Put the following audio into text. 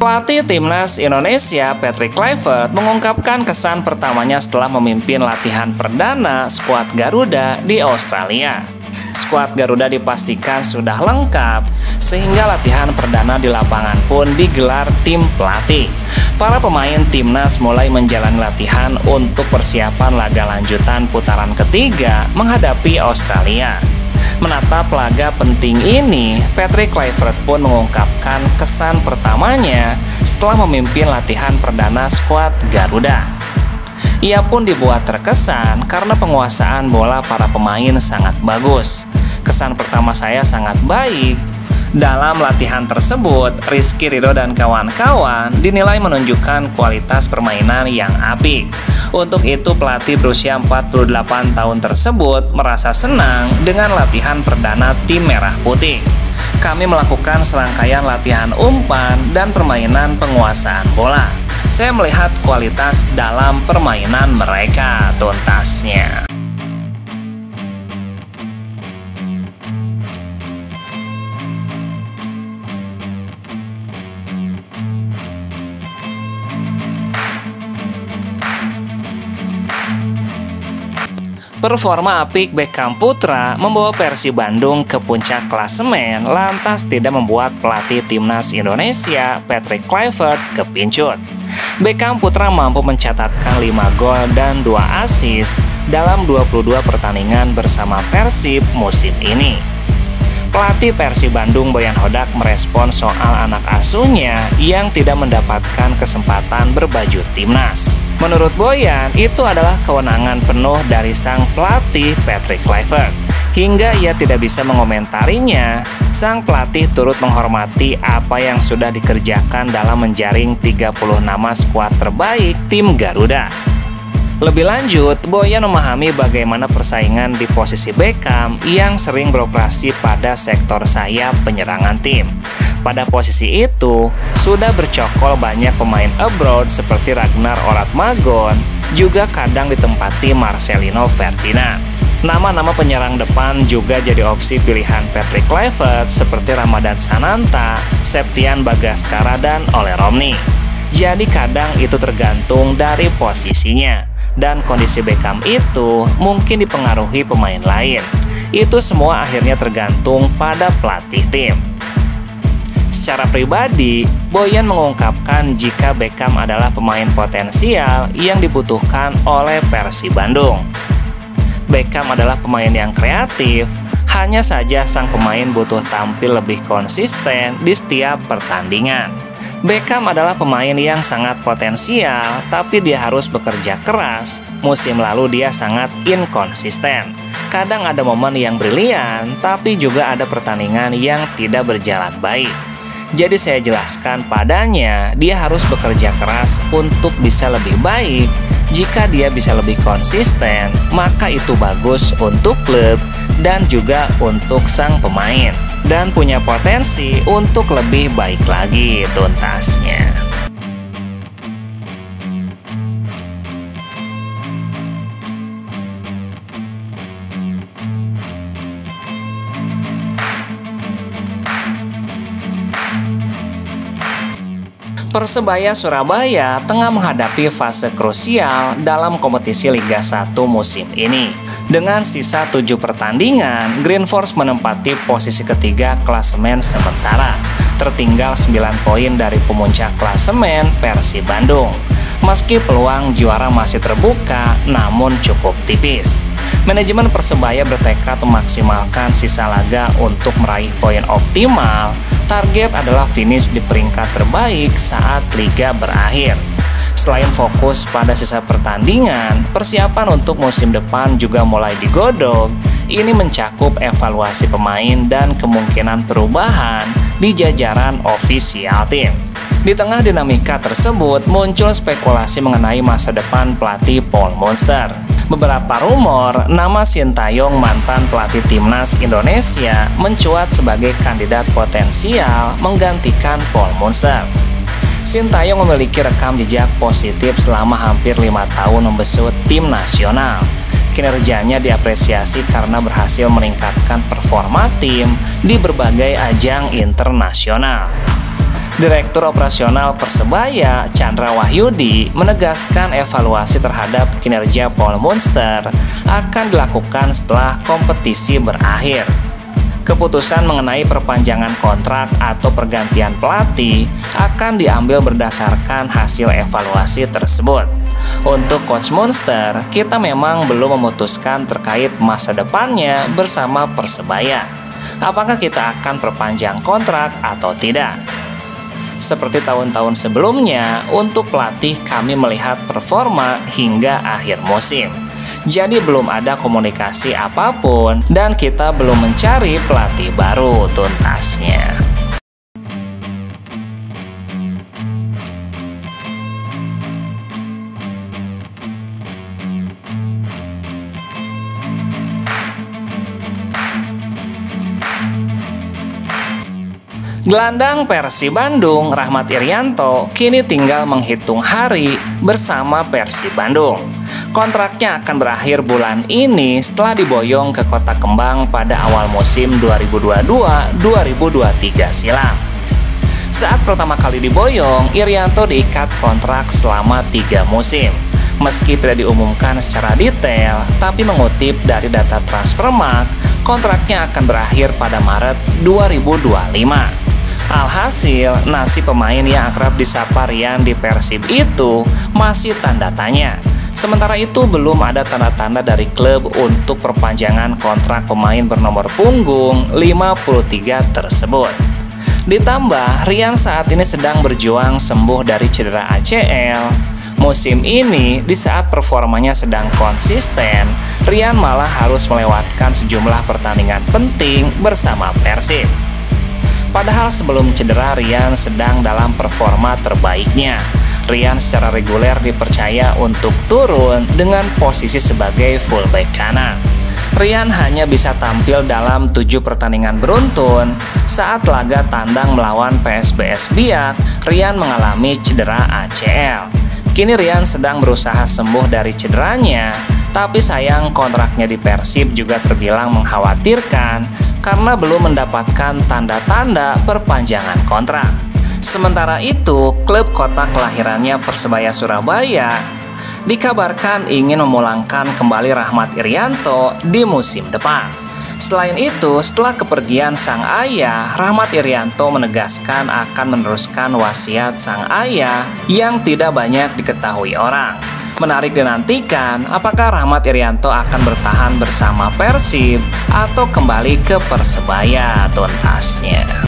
Pelatih Timnas Indonesia Patrick Kluivert mengungkapkan kesan pertamanya setelah memimpin latihan perdana skuad Garuda di Australia. Skuad Garuda dipastikan sudah lengkap, sehingga latihan perdana di lapangan pun digelar tim pelatih. Para pemain Timnas mulai menjalani latihan untuk persiapan laga lanjutan putaran ketiga menghadapi Australia. Menatap laga penting ini, Patrick Kluivert pun mengungkapkan kesan pertamanya setelah memimpin latihan perdana skuad Garuda. Ia pun dibuat terkesan karena penguasaan bola para pemain sangat bagus. Kesan pertama saya sangat baik. Dalam latihan tersebut, Rizky Ridho dan kawan-kawan dinilai menunjukkan kualitas permainan yang apik. Untuk itu, pelatih berusia 48 tahun tersebut merasa senang dengan latihan perdana tim Merah Putih. Kami melakukan serangkaian latihan umpan dan permainan penguasaan bola. Saya melihat kualitas dalam permainan mereka, tuntasnya. Performa apik Beckham Putra membawa Persib Bandung ke puncak klasemen, lantas tidak membuat pelatih Timnas Indonesia Patrick Kluivert kepincut. Beckham Putra mampu mencatatkan 5 gol dan 2 assist dalam 22 pertandingan bersama Persib musim ini. Pelatih Persib Bandung Boyan Hodak merespon soal anak asuhnya yang tidak mendapatkan kesempatan berbaju Timnas. Menurut Boyan, itu adalah kewenangan penuh dari sang pelatih Patrick Kluivert. Hingga ia tidak bisa mengomentarinya, sang pelatih turut menghormati apa yang sudah dikerjakan dalam menjaring 30 nama skuad terbaik tim Garuda. Lebih lanjut, Boyan memahami bagaimana persaingan di posisi Beckham yang sering beroperasi pada sektor sayap penyerangan tim. Pada posisi itu, sudah bercokol banyak pemain abroad seperti Ragnar Oratmagon, juga kadang ditempati Marcelino Ferdinand. Nama-nama penyerang depan juga jadi opsi pilihan Patrick Kluivert seperti Ramadan Sananta, Septian Bagaskara, dan Ole Romni. Jadi kadang itu tergantung dari posisinya. Dan kondisi Beckham itu mungkin dipengaruhi pemain lain. Itu semua akhirnya tergantung pada pelatih tim. Secara pribadi, Boyan mengungkapkan jika Beckham adalah pemain potensial yang dibutuhkan oleh Persib Bandung. Beckham adalah pemain yang kreatif, hanya saja sang pemain butuh tampil lebih konsisten di setiap pertandingan. Beckham adalah pemain yang sangat potensial, tapi dia harus bekerja keras. Musim lalu dia sangat inkonsisten. Kadang ada momen yang brilian, tapi juga ada pertandingan yang tidak berjalan baik. Jadi saya jelaskan padanya, dia harus bekerja keras untuk bisa lebih baik. Jika dia bisa lebih konsisten, maka itu bagus untuk klub dan juga untuk sang pemain. Dan punya potensi untuk lebih baik lagi, tuntasnya. Persebaya Surabaya tengah menghadapi fase krusial dalam kompetisi Liga 1 musim ini. Dengan sisa 7 pertandingan, Green Force menempati posisi ketiga klasemen sementara, tertinggal 9 poin dari pemuncak klasemen Persib Bandung. Meski peluang juara masih terbuka, namun cukup tipis. Manajemen Persebaya bertekad memaksimalkan sisa laga untuk meraih poin optimal. Target adalah finish di peringkat terbaik saat liga berakhir. Selain fokus pada sisa pertandingan, persiapan untuk musim depan juga mulai digodok. Ini mencakup evaluasi pemain dan kemungkinan perubahan di jajaran ofisial tim. Di tengah dinamika tersebut, muncul spekulasi mengenai masa depan pelatih Paul Monster. Beberapa rumor, nama Sintayong, mantan pelatih Timnas Indonesia, mencuat sebagai kandidat potensial menggantikan Paul Monster. Sintayong memiliki rekam jejak positif selama hampir 5 tahun membesut tim nasional. Kinerjanya diapresiasi karena berhasil meningkatkan performa tim di berbagai ajang internasional. Direktur Operasional Persebaya, Chandra Wahyudi, menegaskan evaluasi terhadap kinerja Paul Munster akan dilakukan setelah kompetisi berakhir. Keputusan mengenai perpanjangan kontrak atau pergantian pelatih akan diambil berdasarkan hasil evaluasi tersebut. Untuk Coach Munster, kita memang belum memutuskan terkait masa depannya bersama Persebaya. Apakah kita akan perpanjang kontrak atau tidak? Seperti tahun-tahun sebelumnya, untuk pelatih kami melihat performa hingga akhir musim. Jadi belum ada komunikasi apapun dan kita belum mencari pelatih baru tuntasnya. Gelandang Persib Bandung, Rahmat Irianto, kini tinggal menghitung hari bersama Persib Bandung. Kontraknya akan berakhir bulan ini setelah diboyong ke Kota Kembang pada awal musim 2022-2023 silam. Saat pertama kali diboyong, Irianto diikat kontrak selama 3 musim. Meski tidak diumumkan secara detail, tapi mengutip dari data Transfermarkt, kontraknya akan berakhir pada Maret 2025. Alhasil, nasib pemain yang akrab disapa Rian di Persib itu masih tanda tanya. Sementara itu, belum ada tanda-tanda dari klub untuk perpanjangan kontrak pemain bernomor punggung 53 tersebut. Ditambah, Rian saat ini sedang berjuang sembuh dari cedera ACL. Musim ini, di saat performanya sedang konsisten, Rian malah harus melewatkan sejumlah pertandingan penting bersama Persib. Padahal sebelum cedera, Rian sedang dalam performa terbaiknya. Rian secara reguler dipercaya untuk turun dengan posisi sebagai fullback kanan. Rian hanya bisa tampil dalam 7 pertandingan beruntun. Saat laga tandang melawan PSBS Biak, Rian mengalami cedera ACL. Kini Rian sedang berusaha sembuh dari cederanya, tapi sayang kontraknya di Persib juga terbilang mengkhawatirkan karena belum mendapatkan tanda-tanda perpanjangan kontrak. Sementara itu, klub kota kelahirannya Persebaya Surabaya dikabarkan ingin memulangkan kembali Rahmat Irianto di musim depan. Selain itu, setelah kepergian sang ayah, Rahmat Irianto menegaskan akan meneruskan wasiat sang ayah yang tidak banyak diketahui orang. Menarik dinantikan apakah Rahmat Irianto akan bertahan bersama Persib atau kembali ke Persebaya tuntasnya.